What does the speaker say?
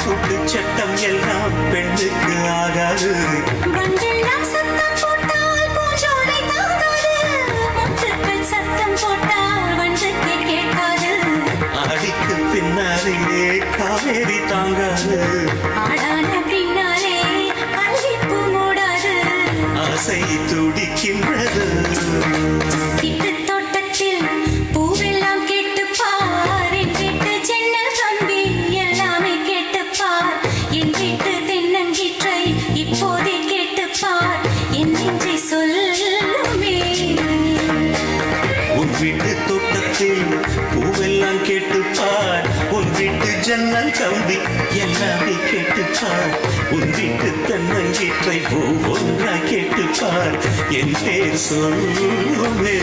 கூட்டு சட்டம் எல்லாம் பெண்ணுக்கு ஆகாது. வண்டெல்லாம் சத்தம் போட்டால் பூஞ்சோலை தாங்காது. முத்துக்கள் சத்தம் போட்டால் வண்டுக்கு கேட்காது. ஆடிக்கு பின்னாலேயே காவேரி தாங்காது. ஆடான பின்னாலே அல்லிப்பூ மூடாது. ஆசை துடிக்கின்றது. வீட்டு தோட்டத்தில் பூவெல்லாம் கேட்டுப்பார். என் வீட்டு ஜன்னல் கம்பி எல்லாமே கேட்டுப்பார். என் வீட்டு தென்னங்கீற்றை இப்போதே கேட்டுப்பார். என் நெஞ்சை சொல்லுமே. உன் வீட்டு தோட்டத்தில் பூவெல்லாம் கேட்டுப்பார். உன் வீட்டு ஜன்னல் கம்பி எல்லாமே கேட்டுப்பார். உன் வீட்டு தென்னங்கீற்றை ஒவ்வொன்றா கேட்டுப்பார். என் பேர் சொல்லுமே.